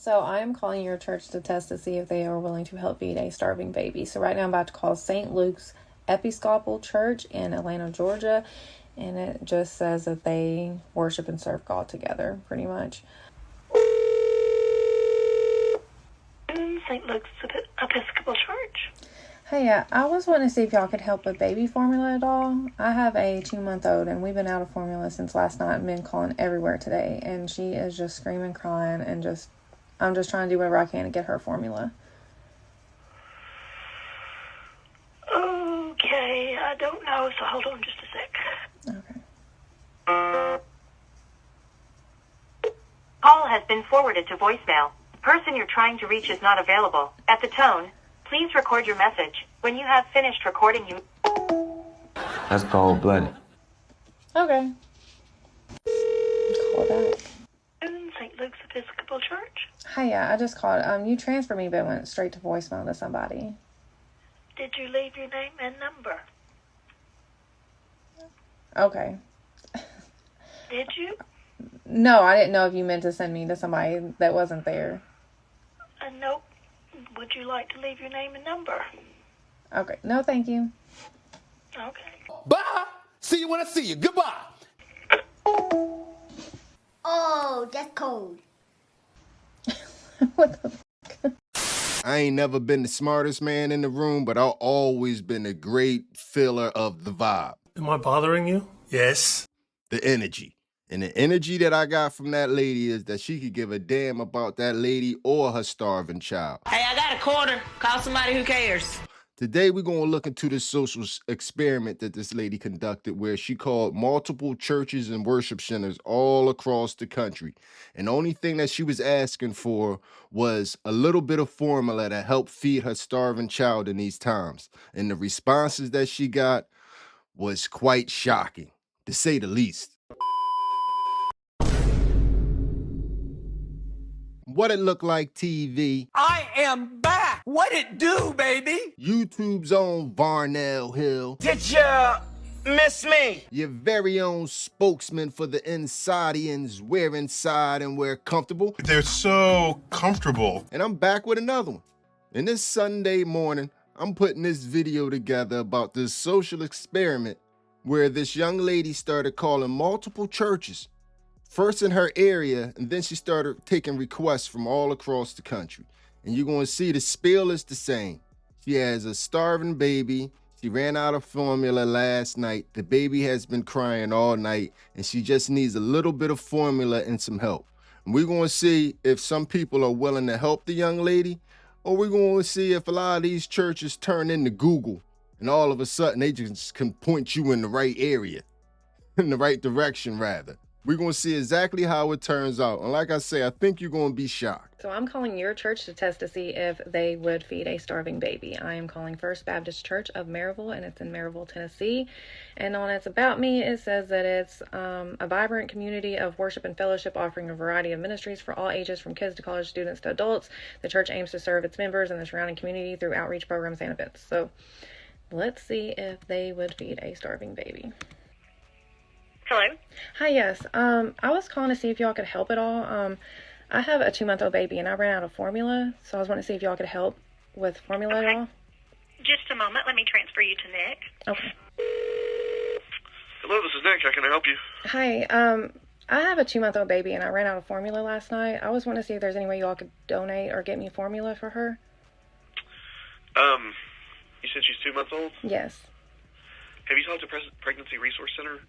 So I am calling your church to test to see if they are willing to help feed a starving baby. So right now I'm about to call St. Luke's Episcopal Church in Atlanta, Georgia. And it just says that they worship and serve God together, pretty much. St. Luke's Episcopal Church. Hey, I was wanting to see if y'all could help with baby formula at all. I have a 2-month-old and we've been out of formula since last night and been calling everywhere today. And she is just screaming, crying, and I'm just trying to do whatever I can to get her formula. Okay, I don't know, so hold on just a sec. Okay. Call has been forwarded to voicemail. The person you're trying to reach is not available. At the tone, please record your message. When you have finished recording, That's cold-blooded. Okay. Call back. St. Luke's Episcopal Church. Hey, I just called. You transferred me, but it went straight to voicemail to somebody. Did you leave your name and number? Okay. Did you? No, I didn't know if you meant to send me to somebody that wasn't there. Nope. Would you like to leave your name and number? Okay. No, thank you. Okay. Bye. See you when I see you. Goodbye. Oh, that's cold. What the I ain't never been the smartest man in the room, but I've always been a great filler of the vibe. Am I bothering you? Yes. The energy. And the energy that I got from that lady is that she could give a damn about that lady or her starving child. Hey, I got a quarter. Call somebody who cares. Today, we're going to look into this social experiment that this lady conducted where she called multiple churches and worship centers all across the country. And the only thing that she was asking for was a little bit of formula to help feed her starving child in these times. And the responses that she got was quite shocking, to say the least. What it look like, TV? I am back. What it do, baby? YouTube's own Varnell Hill. Did you miss me? Your very own spokesman for the Insidians, wear inside and wear comfortable. They're so comfortable. And I'm back with another one. And this Sunday morning, I'm putting this video together about this social experiment where this young lady started calling multiple churches. First in her area, and then she started taking requests from all across the country. And you're going to see the spiel is the same. She has a starving baby. She ran out of formula last night. The baby has been crying all night, and she just needs a little bit of formula and some help. And we're going to see if some people are willing to help the young lady, or we're going to see if a lot of these churches turn into Google, and all of a sudden they just can point you in the right area, in the right direction, rather. We're going to see exactly how it turns out. And like I say, I think you're going to be shocked. So I'm calling your church to test to see if they would feed a starving baby. I am calling First Baptist Church of Maryville, and it's in Maryville, Tennessee. And on its About Me, it says that it's a vibrant community of worship and fellowship offering a variety of ministries for all ages, from kids to college students to adults. The church aims to serve its members and the surrounding community through outreach programs and events. So let's see if they would feed a starving baby. Hello? Hi, yes. I was calling to see if y'all could help at all. I have a 2-month-old baby and I ran out of formula, so I was wanting to see if y'all could help with formula at all. Just a moment. Let me transfer you to Nick. Okay. Hello, this is Nick. How can I help you? Hi, I have a 2-month-old baby and I ran out of formula last night. I was wanting to see if there's any way y'all could donate or get me formula for her. You said she's 2 months old? Yes. Have you talked to Pregnancy Resource Center?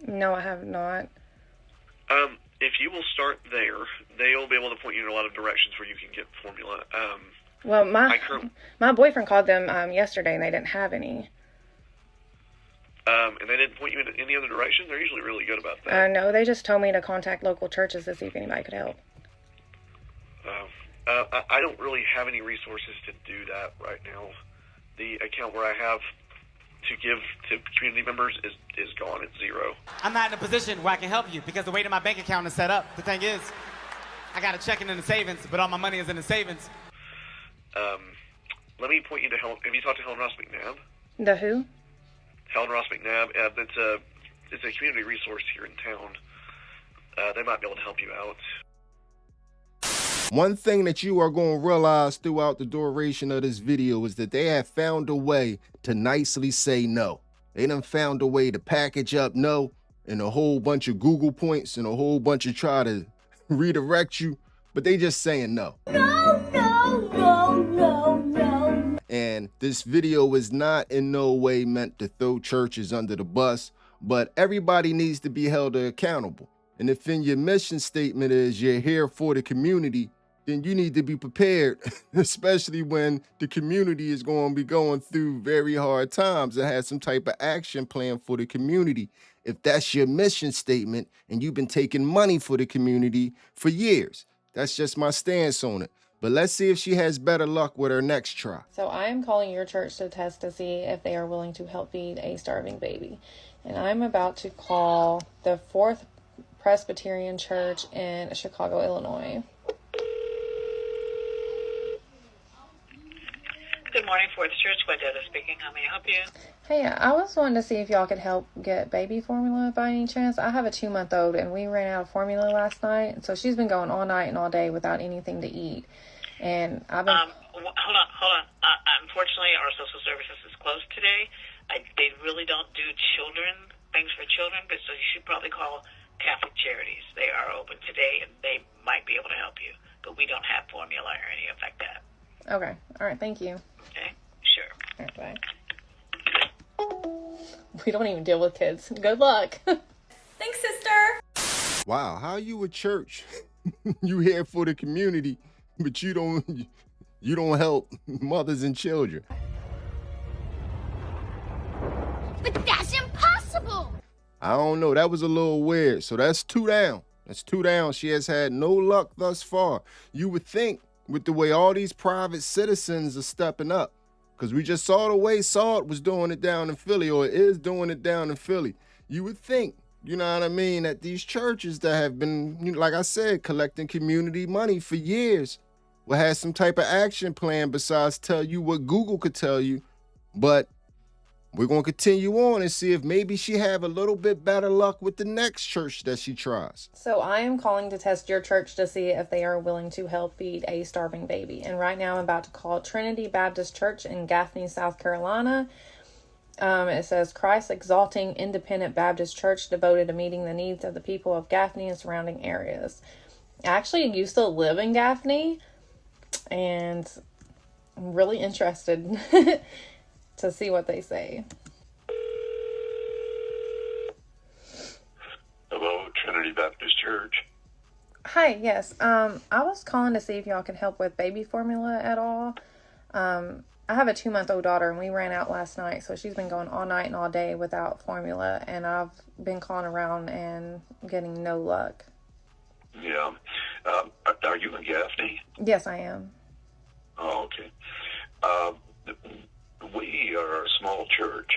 No, I have not. If you will start there, they'll be able to point you in a lot of directions where you can get formula. Well, my boyfriend called them yesterday and they didn't have any. And they didn't point you in any other direction? They're usually really good about that. No, they just told me to contact local churches to see if anybody could help. I don't really have any resources to do that right now. The account where I have to give to community members is gone. It's zero. I'm not in a position where I can help you because the way that my bank account is set up. The thing is, I got a checking in the savings, but all my money is in the savings. Let me point you to Helen. Have you talked to Helen Ross McNabb? The who? Helen Ross McNabb. It's a community resource here in town. They might be able to help you out. One thing that you are going to realize throughout the duration of this video is that they have found a way to nicely say no. They done found a way to package up no and a whole bunch of Google points and a whole bunch of try to redirect you, but they just saying no. No, no, no, no, no. And this video is not in no way meant to throw churches under the bus, but everybody needs to be held accountable. And if in your mission statement is you're here for the community, then you need to be prepared, especially when the community is going to be going through very hard times, and have some type of action plan for the community. If that's your mission statement and you've been taking money for the community for years, that's just my stance on it. But let's see if she has better luck with her next try. So I am calling your church to test to see if they are willing to help feed a starving baby. And I'm about to call the Fourth Presbyterian Church in Chicago, Illinois. Good morning, Fourth Church. Guadetta speaking. How may I help you? Hey, I was wanting to see if y'all could help get baby formula by any chance. I have a 2-month-old and we ran out of formula last night. So she's been going all night and all day without anything to eat. And I've been... Hold on. Unfortunately, our social services is closed today. They really don't do things for children, but so you should probably call Catholic Charities. They are open today and they might be able to help you. But we don't have formula or anything like that. Okay. All right. Thank you. Okay. Sure. All right, bye. We don't even deal with kids. Good luck. Thanks, sister. Wow, how you a church? You here for the community, but you don't help mothers and children. But that's impossible. I don't know. That was a little weird. So that's 2 down. That's 2 down. She has had no luck thus far. You would think with the way all these private citizens are stepping up, because we just saw the way Salt was doing it down in Philly, or is doing it down in Philly. You would think, you know what I mean, that these churches that have been, like I said, collecting community money for years will have some type of action plan besides tell you what Google could tell you. But we're going to continue on and see if maybe she have a little bit better luck with the next church that she tries. So I am calling to test your church to see if they are willing to help feed a starving baby. And right now I'm about to call Trinity Baptist Church in Gaffney, South Carolina. It says Christ Exalting Independent Baptist Church devoted to meeting the needs of the people of Gaffney and surrounding areas. I actually used to live in Gaffney, and I'm really interested to see what they say. Hello, Trinity Baptist Church. Hi, yes. I was calling to see if y'all can help with baby formula at all. I have a 2-month-old daughter and we ran out last night, so she's been going all night and all day without formula, and I've been calling around and getting no luck. Yeah. Are you in Gaffney? Yes, I am. Oh, okay. We are a small church,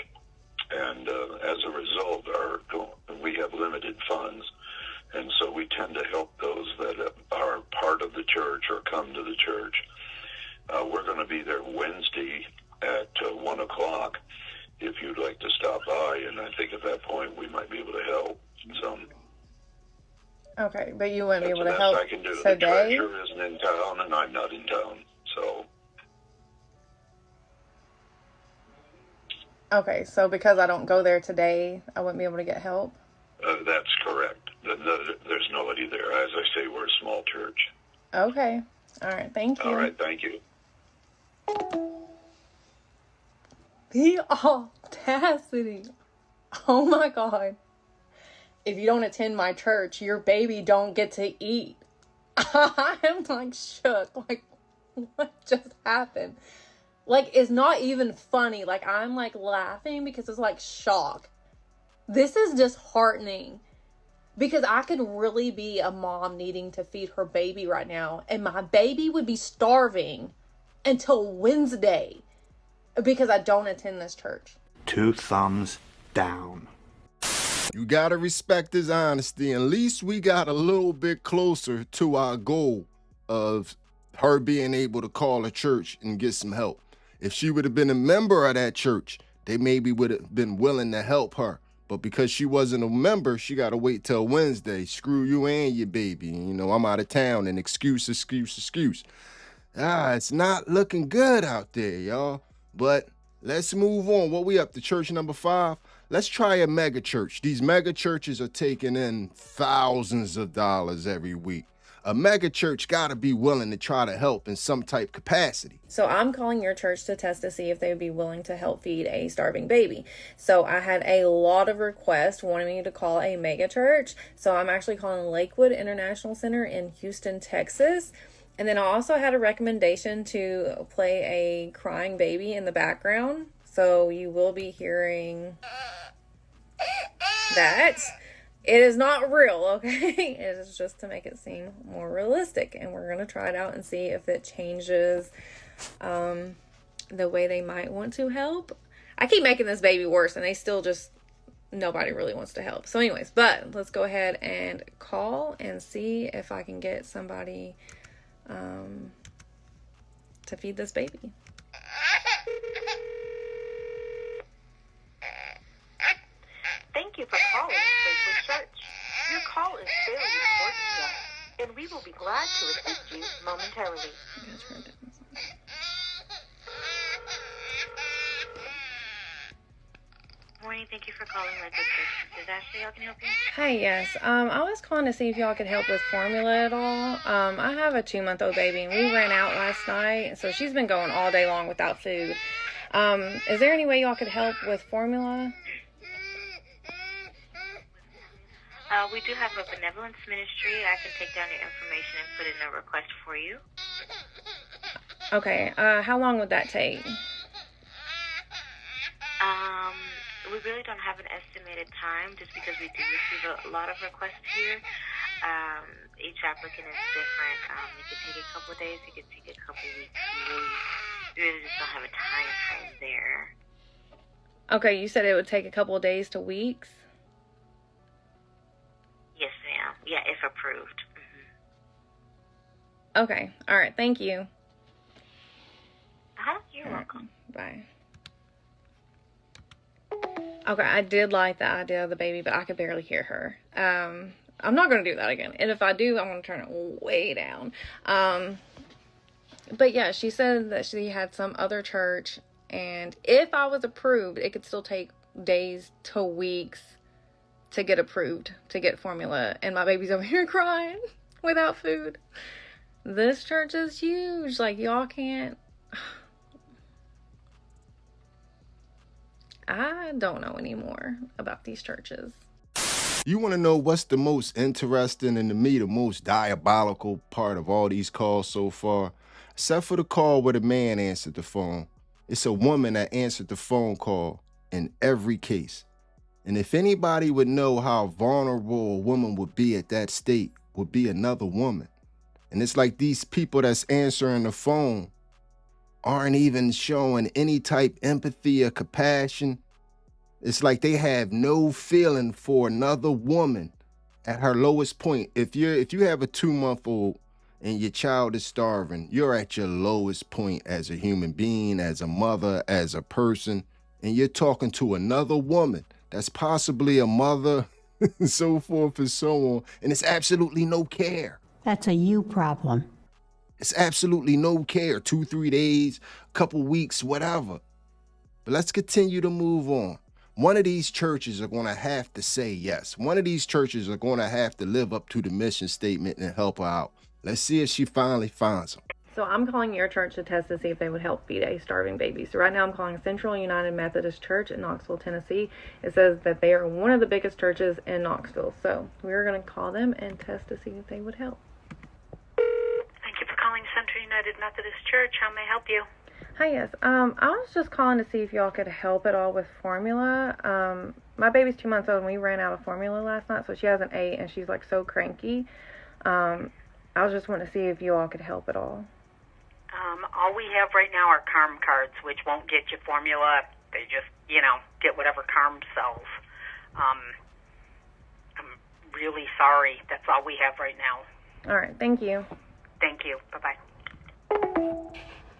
and as a result, we have limited funds, and so we tend to help those that are part of the church or come to the church. We're going to be there Wednesday at 1 o'clock if you'd like to stop by, and I think at that point we might be able to help some. Okay, but you wouldn't be able to That's help the best I can do. today? The treasurer isn't in town, and I'm not in town, so... Okay, so because I don't go there today, I wouldn't be able to get help? That's correct. There's nobody there. As I say, we're a small church. Okay. All right, thank you. All right, thank you. The audacity. Oh my God. If you don't attend my church, your baby don't get to eat. I'm like shook. Like, what just happened? Like, it's not even funny. Like, I'm like laughing because it's like shock. This is disheartening. Because I could really be a mom needing to feed her baby right now, and my baby would be starving until Wednesday because I don't attend this church. 2 thumbs down. You gotta respect his honesty. At least we got a little bit closer to our goal of her being able to call a church and get some help. If she would have been a member of that church, they maybe would have been willing to help her. But because she wasn't a member, she got to wait till Wednesday. Screw you and your baby. You know, I'm out of town and excuse. It's not looking good out there, y'all. But let's move on. What we up to, church number 5? Let's try a mega church. These mega churches are taking in thousands of dollars every week. A mega church got to be willing to try to help in some type capacity. So I'm calling your church to test to see if they would be willing to help feed a starving baby. So I had a lot of requests wanting me to call a mega church. So I'm actually calling Lakewood International Center in Houston, Texas. And then I also had a recommendation to play a crying baby in the background. So you will be hearing that. It is not real, okay? It is just to make it seem more realistic. And we're going to try it out and see if it changes the way they might want to help. I keep making this baby worse and they still just, nobody really wants to help. So anyways, but let's go ahead and call and see if I can get somebody to feed this baby. Thank you for calling Lakewood Church. Your call is very important to us, and we will be glad to assist you momentarily. Morning, thank you for calling Lakewood Church. This is Ashley. How can I help you? Hi, yes. I was calling to see if y'all could help with formula at all. I have a 2-month-old baby, and we ran out last night, so she's been going all day long without food. Is there any way y'all could help with formula? We do have a benevolence ministry. I can take down your information and put in a request for you. Okay. How long would that take? We really don't have an estimated time just because we do receive a lot of requests here. Each applicant is different. It could take a couple of days. It could take a couple of weeks. We really just don't have a time frame there. Okay, you said it would take a couple of days to weeks? Yes, ma'am. Yeah, if approved. Okay. All right. Thank you. You're welcome. Bye. Okay, I did like the idea of the baby, but I could barely hear her. I'm not going to do that again. And if I do, I'm going to turn it way down. But yeah, she said that she had some other church, and if I was approved, it could still take days to weeks to get approved, to get formula. And my baby's over here crying without food. This church is huge. Like, y'all can't... I don't know anymore about these churches. You want to know what's the most interesting and to me the most diabolical part of all these calls so far? Except for the call where the man answered the phone. It's a woman that answered the phone call in every case. And if anybody would know how vulnerable a woman would be at that state, would be another woman. And it's like these people that's answering the phone aren't even showing any type empathy or compassion. It's like they have no feeling for another woman at her lowest point. If you have a 2-month-old and your child is starving, you're at your lowest point as a human being, as a mother, as a person, and you're talking to another woman that's possibly a mother, and so forth and so on, and it's absolutely no care. That's a you problem. It's absolutely no care. 2-3 days, couple weeks, whatever. But let's continue to move on. One of these churches are going to have to say yes. One of these churches are going to have to live up to the mission statement and help her out. Let's see if she finally finds them. So I'm calling your church to test to see if they would help feed a starving baby. So right now I'm calling Central United Methodist Church in Knoxville, Tennessee. It says that they are one of the biggest churches in Knoxville. So we're going to call them and test to see if they would help. Thank you for calling Central United Methodist Church. How may I help you? Hi, yes. I was just calling to see if y'all could help at all with formula. My baby's 2 months old and we ran out of formula last night, so she hasn't ate and she's like so cranky. I was just wanting to see if you all could help at all. All we have right now are CARM cards, which won't get you formula. They just, get whatever CARM sells. I'm really sorry. That's all we have right now. All right. Thank you. Thank you. Bye-bye.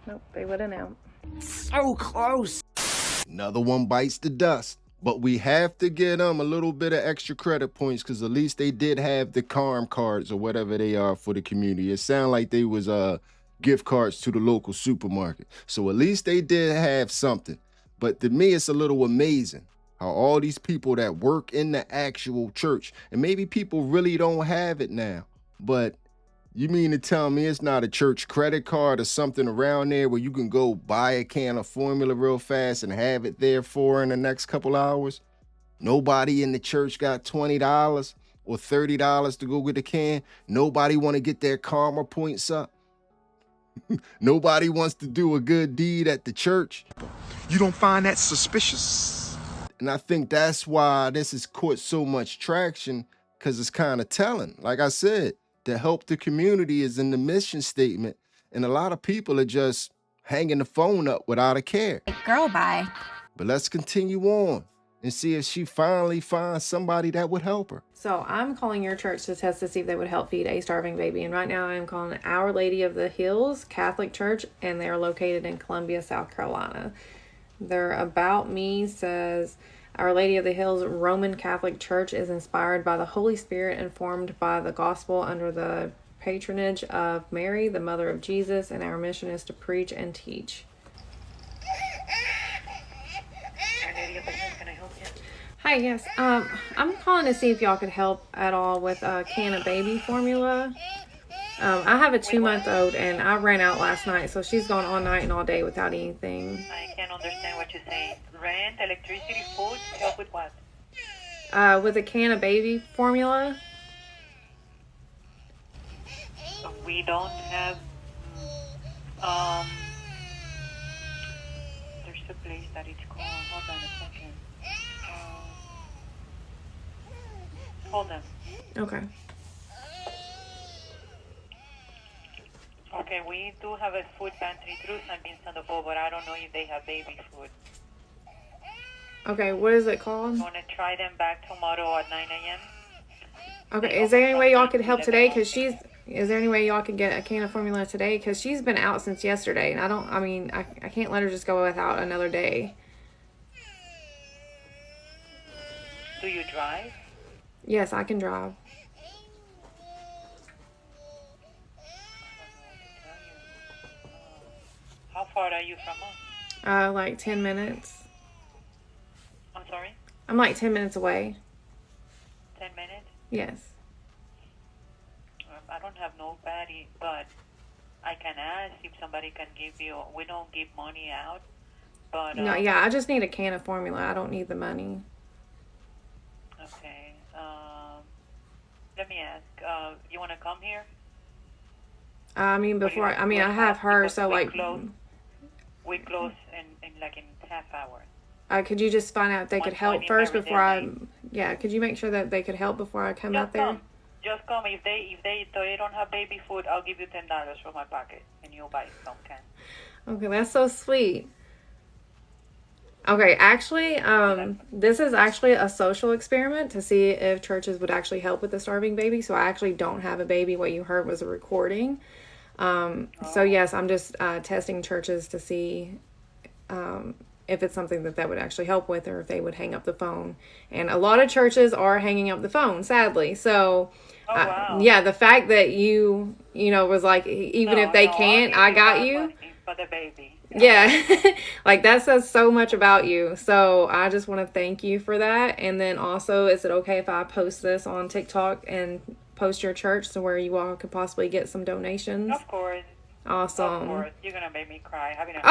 Nope, they wouldn't help. So close. Another one bites the dust. But we have to get them a little bit of extra credit points because at least they did have the CARM cards or whatever they are for the community. It sounded like they was gift cards to the local supermarket. So at least they did have something. But to me, it's a little amazing how all these people that work in the actual church, and maybe people really don't have it now, but you mean to tell me it's not a church credit card or something around there where you can go buy a can of formula real fast and have it there for in the next couple hours? Nobody in the church got $20 or $30 to go get a can. Nobody want to get their karma points up. Nobody wants to do a good deed at the church. You don't find that suspicious? And I think that's why this has caught so much traction, because it's kind of telling. Like I said, to help the community is in the mission statement, and a lot of people are just hanging the phone up without a care. Girl, bye. But let's continue on and see if she finally finds somebody that would help her. So I'm calling your church to test to see if they would help feed a starving baby. And right now I'm calling Our Lady of the Hills Catholic Church, and they're located in Columbia, South Carolina. Their About Me says, Our Lady of the Hills Roman Catholic Church is inspired by the Holy Spirit and formed by the gospel under the patronage of Mary, the Mother of Jesus, and our mission is to preach and teach. Hi, yes. I'm calling to see if y'all could help at all with a can of baby formula. I have a 2-month-old and I ran out last night, so she's gone all night and all day without anything. I can't understand what you're saying. Rent, electricity, food, help with what? With a can of baby formula. We don't have, there's a place that it's called, hold on a second. Hold on. Okay. Okay, we do have a food pantry through St. Vincent de Paul, but I don't know if they have baby food. Okay, what is it called? I'm going to try them back tomorrow at 9 a.m. Okay, is there any way y'all could help today? Is there any way y'all could get a can of formula today? Because she's been out since yesterday, and I can't let her just go without another day. Do you drive? Yes, I can drive. How far are you from us? Like 10 minutes. I'm sorry? I'm like 10 minutes away. 10 minutes? Yes. I don't have nobody, but I can ask if somebody can give you. We don't give money out, but No, yeah, I just need a can of formula. I don't need the money. Okay. Let me ask. You want to come here? I have her, so like. We close in half hour. Could you just find out if they could help first before I? Yeah, could you make sure that they could help before I come out there? Just come. If they don't have baby food, I'll give you $10 from my pocket, and you'll buy some can. Okay, that's so sweet. Okay, actually, this is actually a social experiment to see if churches would actually help with the starving baby. So I actually don't have a baby. What you heard was a recording. So yes, I'm just testing churches to see if it's something that would actually help with, or if they would hang up the phone. And a lot of churches are hanging up the phone, sadly. So wow. Yeah, the fact that you was like, even if they can't, I got you. For the baby. Yeah, like that says so much about you. So I just want to thank you for that. And then also, is it okay if I post this on TikTok and post your church to where you all could possibly get some donations? Of course. Awesome. Of course. You're going to make me cry. Having a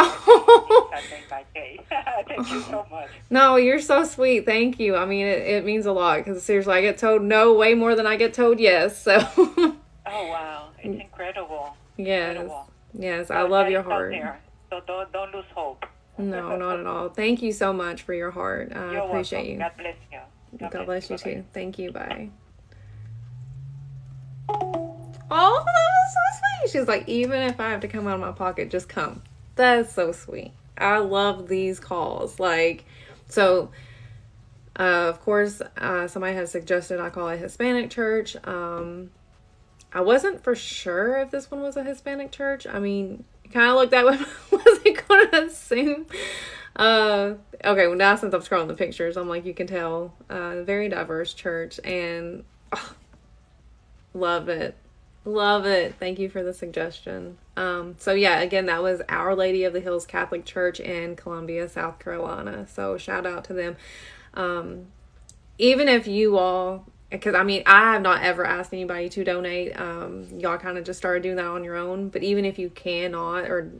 Thank you so much. No, you're so sweet. Thank you. I mean, it means a lot, because seriously, I get told no way more than I get told yes. So. Oh, wow. It's incredible. Yes. Incredible. Yes, I love your heart. So don't lose hope. No, not at all. Thank you so much for your heart. I appreciate welcome. you. God bless you. God bless you too. Thank you. Bye. Oh, that was so sweet. She's like, even if I have to come out of my pocket, just come. That's so sweet. I love these calls. Like, so, of course, somebody has suggested I call a Hispanic church. I wasn't for sure if this one was a Hispanic church. I mean, kind of looked that way. I wasn't going to assume. Okay, well, now since I'm scrolling the pictures, I'm like, you can tell, very diverse church, and love it. Love it. Thank you for the suggestion. So yeah, again, that was Our Lady of the Hills Catholic Church in Columbia, South Carolina. So shout out to them. Even if you all, because I mean, I have not ever asked anybody to donate. Y'all kind of just started doing that on your own. But even if you cannot, or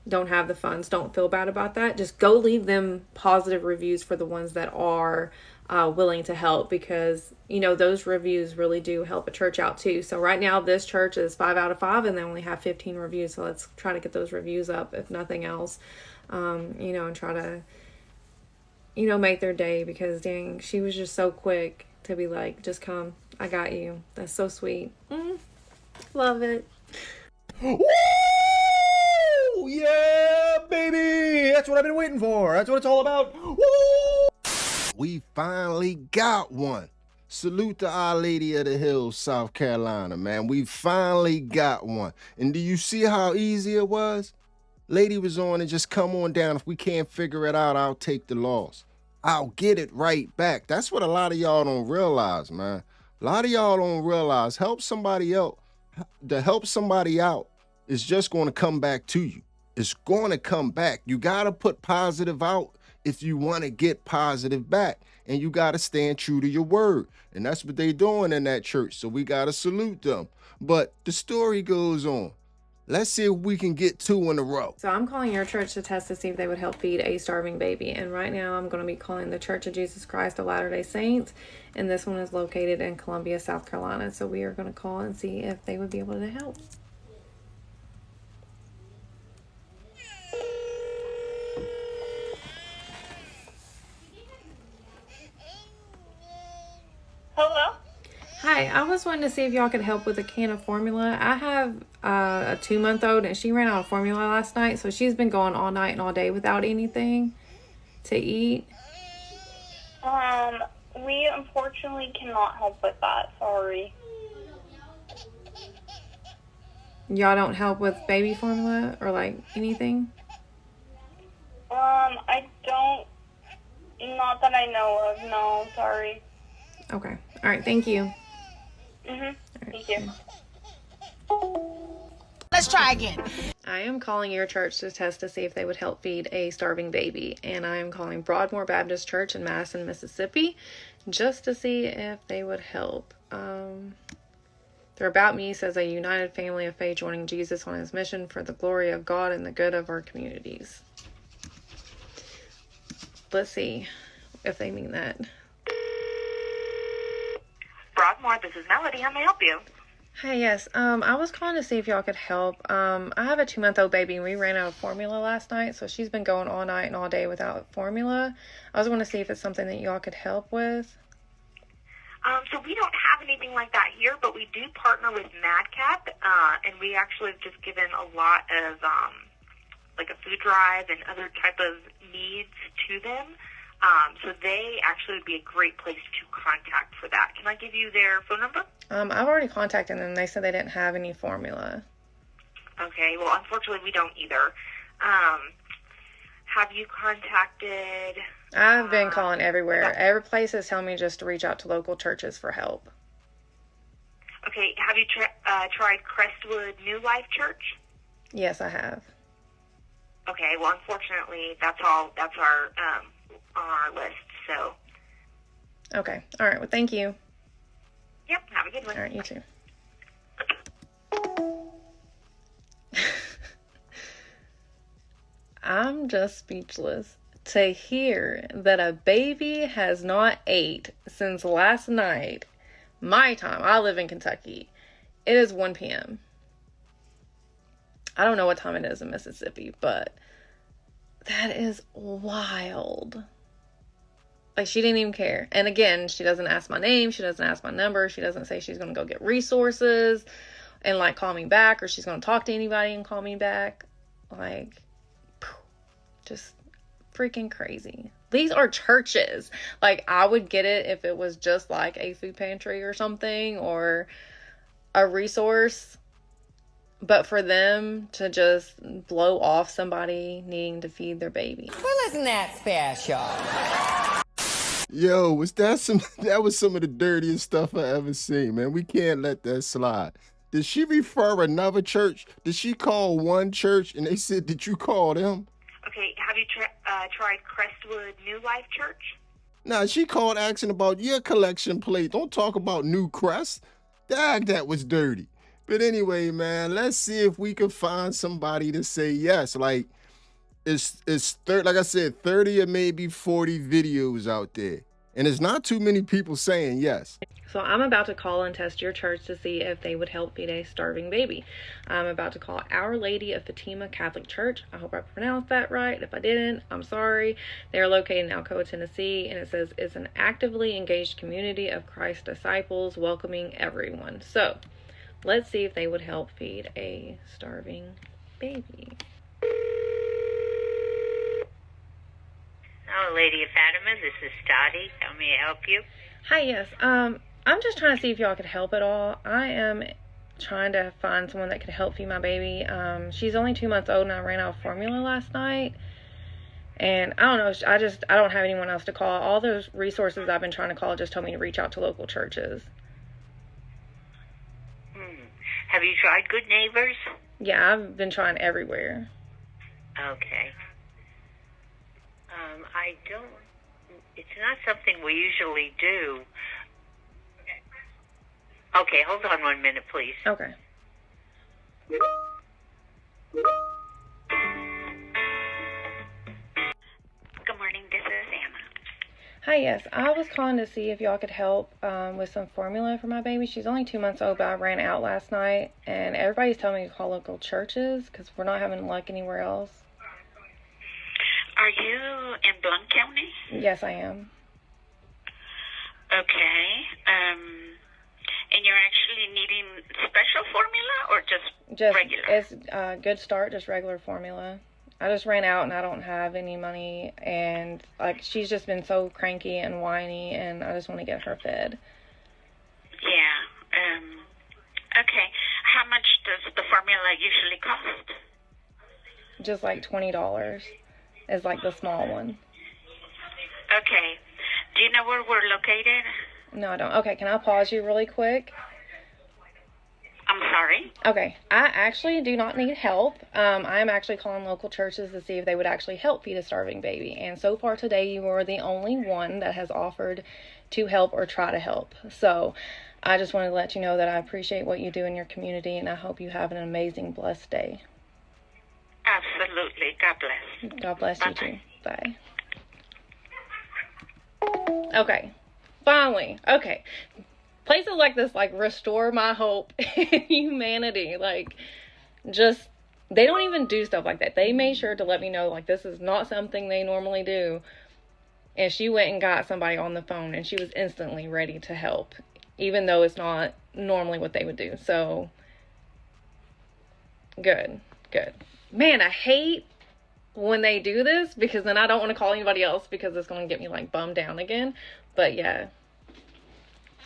don't have the funds, don't feel bad about that. Just go leave them positive reviews for the ones that are willing to help, because those reviews really do help a church out too. So right now this church is 5 out of 5 and they only have 15 reviews. So let's try to get those reviews up, if nothing else, and try to make their day, because dang, she was just so quick to be like, just come, I got you. That's so sweet. Love it. Woo! Yeah, baby! That's what I've been waiting for. That's what it's all about. Woo! We finally got one. Salute to Our Lady of the Hills, South Carolina, man. We finally got one. And do you see how easy it was? Lady was on and just come on down. If we can't figure it out, I'll take the loss. I'll get it right back. That's what a lot of y'all don't realize, man. A lot of y'all don't realize help somebody else. To help somebody out is just going to come back to you. It's going to come back. You got to put positive out if you want to get positive back. And you got to stand true to your word. And that's what they doing in that church. So we got to salute them. But the story goes on. Let's see if we can get 2 in a row. So I'm calling your church to test to see if they would help feed a starving baby. And right now I'm going to be calling the Church of Jesus Christ of Latter-day Saints. And this one is located in Columbia, South Carolina. So we are going to call and see if they would be able to help. Hello? Hi, I was wanting to see if y'all could help with a can of formula. I have a 2-month-old and she ran out of formula last night, so she's been going all night and all day without anything to eat. We unfortunately cannot help with that. Sorry. Y'all don't help with baby formula or like anything? I don't, not that I know of, no, sorry. Okay. All right, thank you. Right. Thank you. Let's try again. I am calling your church to test to see if they would help feed a starving baby. And I am calling Broadmoor Baptist Church in Madison, Mississippi, just to see if they would help. Their About Me says, a united family of faith joining Jesus on his mission for the glory of God and the good of our communities. Let's see if they mean that. Broadmoor, this is Melody. How may I help you? Hey, yes. I was calling to see if y'all could help. I have a 2-month-old baby and we ran out of formula last night, so she's been going all night and all day without formula. I was going to see if it's something that y'all could help with. So we don't have anything like that here, but we do partner with MadCap, and we actually have just given a lot of like a food drive and other type of needs to them. So they actually would be a great place to contact for that. Can I give you their phone number? I've already contacted them. They said they didn't have any formula. Okay, well, unfortunately, we don't either. Have you contacted... I've been calling everywhere. Every place is telling me just to reach out to local churches for help. Okay, have you tried Crestwood New Life Church? Yes, I have. Okay, well, unfortunately, that's our on our list, so... Okay, all right, well, thank you. Yep, have a good one. All right, you too. I'm just speechless to hear that a baby has not ate since last night. My time. I live in Kentucky. It is 1 p.m. I don't know what time it is in Mississippi, but that is wild. Like, she didn't even care. And again, she doesn't ask my name. She doesn't ask my number. She doesn't say she's going to go get resources and, like, call me back, or she's going to talk to anybody and call me back. Like, just freaking crazy. These are churches. Like, I would get it if it was just, like, a food pantry or something, or a resource. But for them to just blow off somebody needing to feed their baby. Well, isn't that special? Yo, that was some of the dirtiest stuff I ever seen, man. We can't let that slide. Did she refer another church? Did she call one church and they said, did you call them? Okay, have you tried Crestwood New Life Church? Nah, she called asking about your collection plate. Don't talk about New Crest. Dag, that was dirty. But anyway, man, let's see if we can find somebody to say yes. Like, like I said, 30 or maybe 40 videos out there. And it's not too many people saying yes. So I'm about to call and test your church to see if they would help feed a starving baby. I'm about to call Our Lady of Fatima Catholic Church. I hope I pronounced that right. If I didn't, I'm sorry. They are located in Alcoa, Tennessee, and it says it's an actively engaged community of Christ disciples welcoming everyone. So let's see if they would help feed a starving baby. Our Lady of Fatima, this is Dottie. How may I help you? Hi, yes. I'm just trying to see if y'all could help at all. I am trying to find someone that could help feed my baby. She's only 2 months old and I ran out of formula last night. And I don't know, I don't have anyone else to call. All those resources I've been trying to call just told me to reach out to local churches. Have you tried Good Neighbors? Yeah, I've been trying everywhere. Okay. It's not something we usually do. Okay, hold on 1 minute, please. Okay. Good morning, this is Anna. Hi, yes. I was calling to see if y'all could help with some formula for my baby. She's only 2 months old, but I ran out last night, and everybody's telling me to call local churches because we're not having luck anywhere else. Are you in Blount County? Yes, I am. Okay. And you're actually needing special formula or just regular? It's Good Start, just regular formula. I just ran out and I don't have any money, and like she's just been so cranky and whiny, and I just want to get her fed. Yeah. Okay. How much does the formula usually cost? Just like $20 is like the small one. Okay. Do you know where we're located? No, I don't. Okay, can I pause you really quick? I'm sorry? Okay, I actually do not need help. I am actually calling local churches to see if they would actually help feed a starving baby. And so far today, you are the only one that has offered to help or try to help. So I just wanted to let you know that I appreciate what you do in your community, and I hope you have an amazing, blessed day. Absolutely. God bless. God bless you too. Bye. Okay, finally. Okay. Places like this, like, restore my hope in humanity. Like, just, they don't even do stuff like that. They made sure to let me know, like, this is not something they normally do. And she went and got somebody on the phone, and she was instantly ready to help, even though it's not normally what they would do. So, good. Man, I hate when they do this, because then I don't want to call anybody else because it's going to get me, like, bummed down again. But, yeah.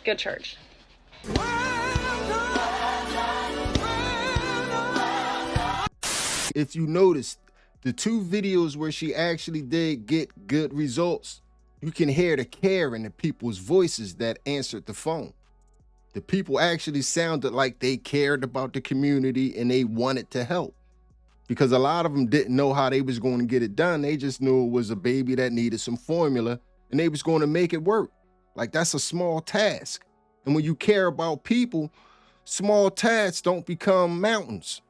Good church. If you noticed, the 2 videos where she actually did get good results, you can hear the care in the people's voices that answered the phone. The people actually sounded like they cared about the community and they wanted to help. Because a lot of them didn't know how they was going to get it done. They just knew it was a baby that needed some formula and they was going to make it work. Like, that's a small task. And when you care about people, small tasks don't become mountains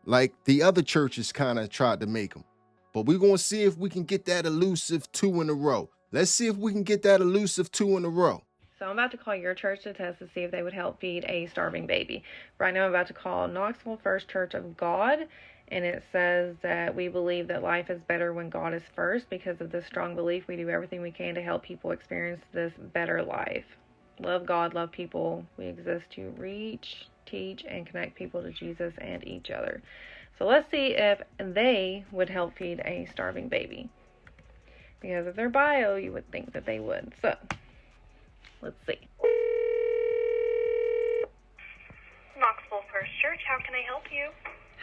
like the other churches kind of tried to make them. But we're going to see if we can get that elusive 2 in a row. Let's see if we can get that elusive 2 in a row. So I'm about to call your church to test to see if they would help feed a starving baby. Right now I'm about to call Knoxville First Church of God. And it says that we believe that life is better when God is first. Because of this strong belief, we do everything we can to help people experience this better life. Love God, love people. We exist to reach, teach, and connect people to Jesus and each other. So let's see if they would help feed a starving baby. Because of their bio, you would think that they would. So, let's see. Knoxville First Church, how can I help you?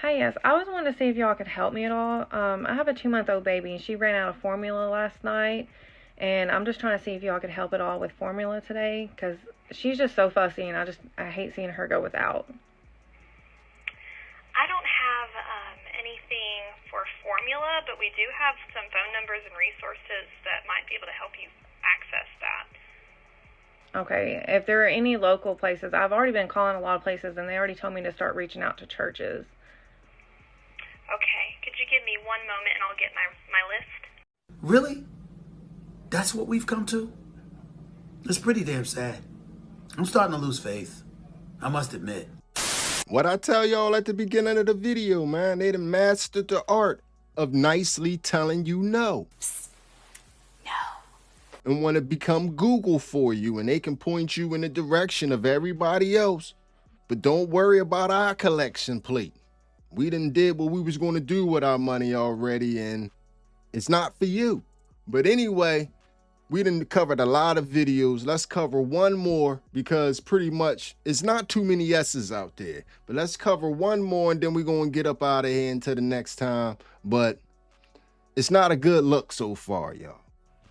Hi, yes. I was wanting to see if y'all could help me at all. I have a 2-month-old baby, and she ran out of formula last night, and I'm just trying to see if y'all could help at all with formula today, because she's just so fussy, and I hate seeing her go without. I don't have anything for formula, but we do have some phone numbers and resources that might be able to help you access that. Okay, if there are any local places, I've already been calling a lot of places, and they already told me to start reaching out to churches. Okay, could you give me one moment and I'll get my list? Really? That's what we've come to? It's pretty damn sad. I'm starting to lose faith, I must admit. What I tell y'all at the beginning of the video, man, they done mastered the art of nicely telling you no. And want to become Google for you, and they can point you in the direction of everybody else. But don't worry about our collection plate. We done did what we was going to do with our money already, and it's not for you. But anyway, we done covered a lot of videos. Let's cover one more, because pretty much it's not too many yeses out there. But let's cover one more, and then we're going to get up out of here until the next time. But it's not a good look so far, y'all.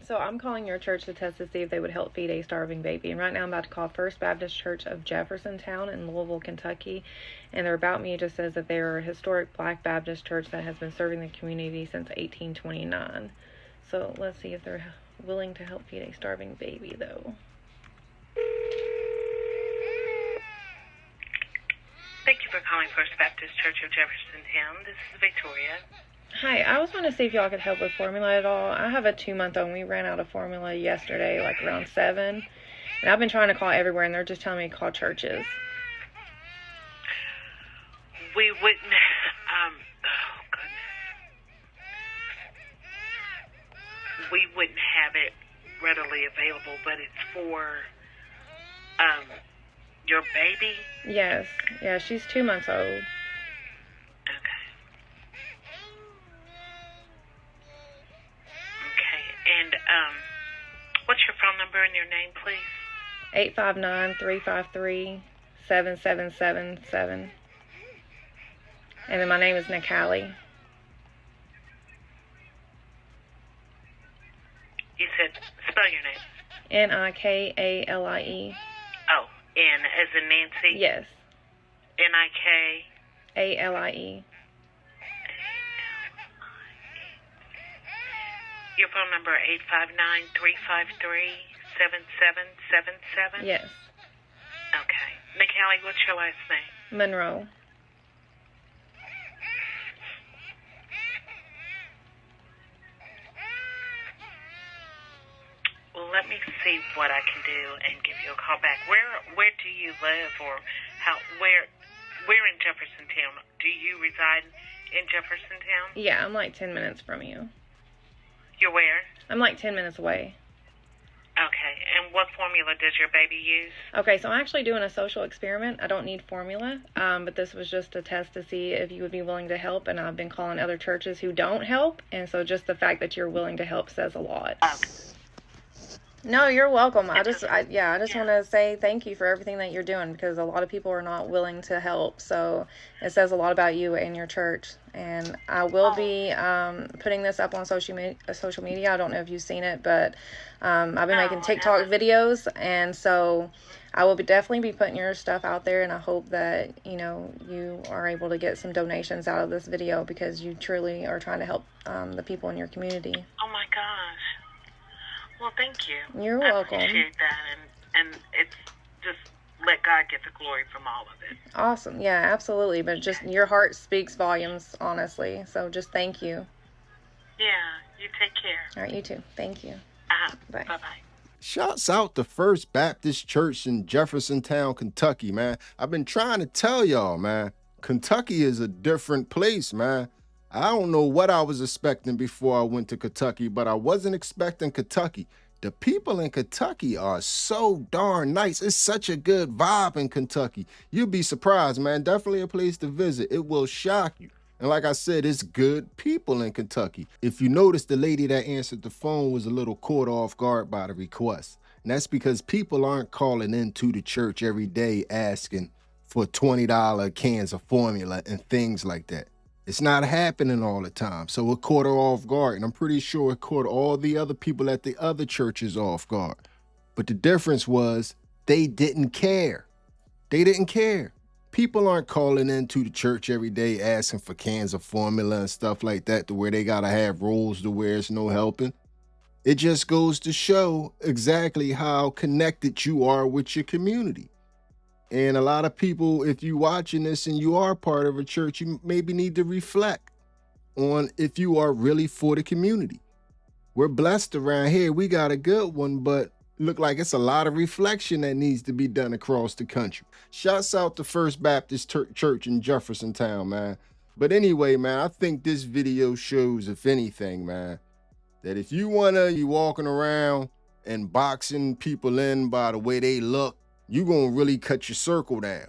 So I'm calling your church to test to see if they would help feed a starving baby. And right now I'm about to call First Baptist Church of Jeffersontown in Louisville, Kentucky. And their About Me just says that they are a historic Black Baptist church that has been serving the community since 1829. So let's see if they're willing to help feed a starving baby, though. Thank you for calling First Baptist Church of Jeffersontown. This is Victoria. Hi, I was wanting to see if y'all could help with formula at all. I have a 2-month-old, and we ran out of formula yesterday, like around 7. And I've been trying to call everywhere, and they're just telling me to call churches. We wouldn't, we wouldn't have it readily available, but it's for, your baby? Yes. Yeah, she's 2 months old. And, what's your phone number and your name, please? 859-353-7777. And then my name is Nikali. You said, spell your name. Nikali. Oh, N as in Nancy? Yes. Nikali. Your phone number 859-353-7777? Yes. Okay. Nikali, what's your last name? Monroe. Well, let me see what I can do and give you a call back. Where do you live, or where in Jeffersontown? Do you reside in Jeffersontown? Yeah, I'm like 10 minutes from you. You're where? I'm like 10 minutes away. Okay, and what formula does your baby use? Okay, so I'm actually doing a social experiment. I don't need formula, but this was just a test to see if you would be willing to help, and I've been calling other churches who don't help, and so just the fact that you're willing to help says a lot. No, you're welcome. I just want to say thank you for everything that you're doing, because a lot of people are not willing to help. So it says a lot about you and your church. And I will be putting this up on social media. I don't know if you've seen it, but I've been making TikTok videos, and so I will definitely be putting your stuff out there. And I hope that you are able to get some donations out of this video, because you truly are trying to help the people in your community. Oh my gosh. Well, thank you. You're welcome. I appreciate that, and it's just let God get the glory from all of it. Awesome. Yeah, absolutely. But just your heart speaks volumes, honestly. So just thank you. Yeah, you take care. All right, you too. Thank you. Bye. Bye-bye. Shouts out to First Baptist Church in Jeffersontown, Kentucky, man. I've been trying to tell y'all, man. Kentucky is a different place, man. I don't know what I was expecting before I went to Kentucky, but I wasn't expecting Kentucky. The people in Kentucky are so darn nice. It's such a good vibe in Kentucky. You'll be surprised, man. Definitely a place to visit. It will shock you. And like I said, it's good people in Kentucky. If you notice, the lady that answered the phone was a little caught off guard by the request. And that's because people aren't calling into the church every day asking for $20 cans of formula and things like that. It's not happening all the time. So it caught her off guard. And I'm pretty sure it caught all the other people at the other churches off guard. But the difference was they didn't care. They didn't care. People aren't calling into the church every day asking for cans of formula and stuff like that to where they got to have rolls to where it's no helping. It just goes to show exactly how connected you are with your community. And a lot of people, if you're watching this and you are part of a church, you maybe need to reflect on if you are really for the community. We're blessed around here. We got a good one, but look like it's a lot of reflection that needs to be done across the country. Shouts out to First Baptist Church in Jeffersontown, man. But anyway, man, I think this video shows, if anything, man, that if you you walking around and boxing people in by the way they look, you're going to really cut your circle down,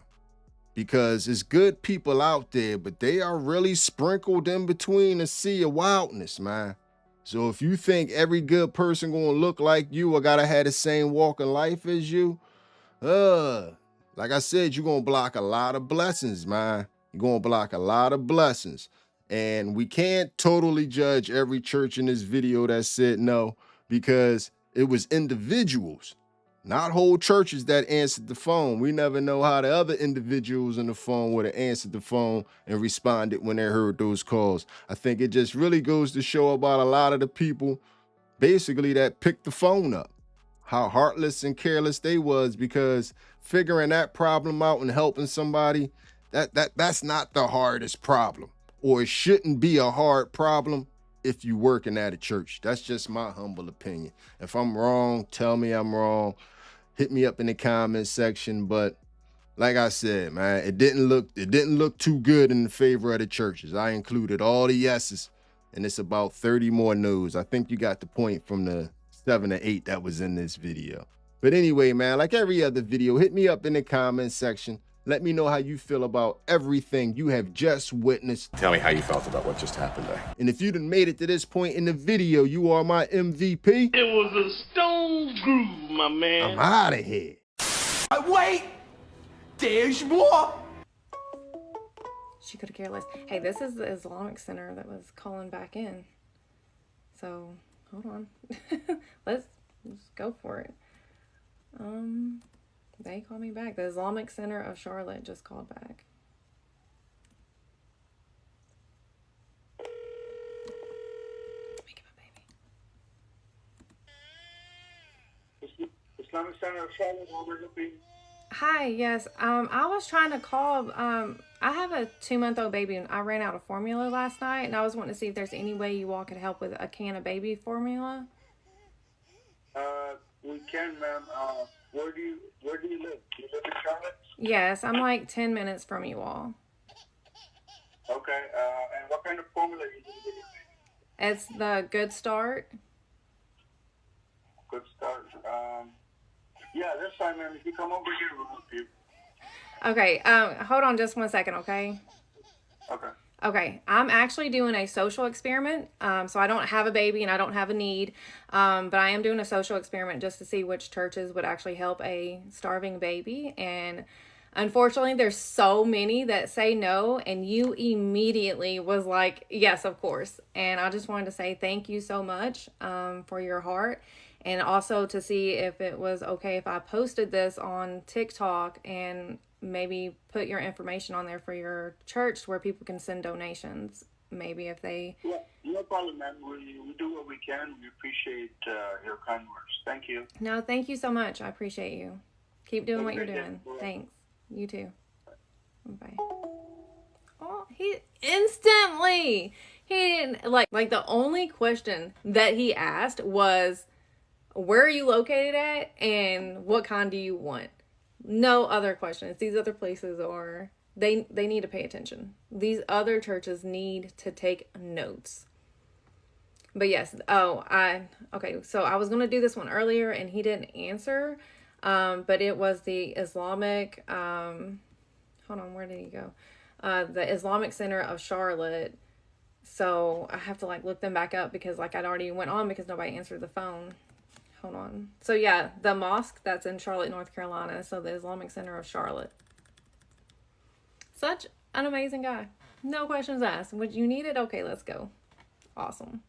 because it's good people out there, but they are really sprinkled in between a sea of wildness, man. So if you think every good person going to look like you or got to have the same walk in life as you, like I said, you're going to block a lot of blessings, man. You're going to block a lot of blessings. And we can't totally judge every church in this video that said no, because it was individuals, not whole churches, that answered the phone. We never know how the other individuals on the phone would have answered the phone and responded when they heard those calls. I think it just really goes to show about a lot of the people basically that picked the phone up, how heartless and careless they was, because figuring that problem out and helping somebody, that's not the hardest problem, or it shouldn't be a hard problem if you working at a church. That's just my humble opinion. If I'm wrong, tell me I'm wrong. Hit me up in the comments section. But like I said, man, it didn't look too good in the favor of the churches. I included all the yeses, and it's about 30 more no's. I think you got the point from the 7 or 8 that was in this video. But anyway, man, like every other video, hit me up in the comments section. Let me know how you feel about everything you have just witnessed. Tell me how you felt about what just happened there. And if you done made it to this point in the video, you are my MVP. It was a stone groove, my man. I'm out of here. Wait! There's more! She could have cared less. Hey, this is the Islamic Center that was calling back in. So, hold on. Let's go for it. They called me back. The Islamic Center of Charlotte just called back. Make him a baby. Islamic Center of Charlotte, overlooking. Hi, yes. I was trying to call. I have a 2-month-old baby, and I ran out of formula last night, and I was wanting to see if there's any way you all could help with a can of baby formula. We can, ma'am. Where do you live? Do you live in Charlotte? Yes, I'm like 10 minutes from you all. Okay. And what kind of formula are you using? It's the Good Start. Good Start. Yeah, that's fine, ma'am. If you come over here, we'll help you. Okay. Hold on just 1 second, okay? Okay. Okay, I'm actually doing a social experiment. So I don't have a baby and I don't have a need, but I am doing a social experiment just to see which churches would actually help a starving baby. And unfortunately, there's so many that say no, and you immediately was like, yes, of course. And I just wanted to say thank you so much for your heart, and also to see if it was okay if I posted this on TikTok and maybe put your information on there for your church where people can send donations. Maybe if they... Yeah, no problem, ma'am. We do what we can. We appreciate your kind words. Thank you. No, thank you so much. I appreciate you. Keep doing what you're doing. Thanks. You too. Bye. Oh, he instantly... He didn't... Like the only question that he asked was, where are you located at and what kind do you want? No other questions. These other places are, they need to pay attention. These other churches need to take notes. But yes, okay, so I was going to do this one earlier and he didn't answer, but it was the Islamic, hold on, where did he go? The Islamic Center of Charlotte. So I have to look them back up because I'd already went on because nobody answered the phone. Hold on. So yeah, the mosque that's in Charlotte, North Carolina. So the Islamic Center of Charlotte. Such an amazing guy. No questions asked. Would you need it? Okay, let's go. Awesome.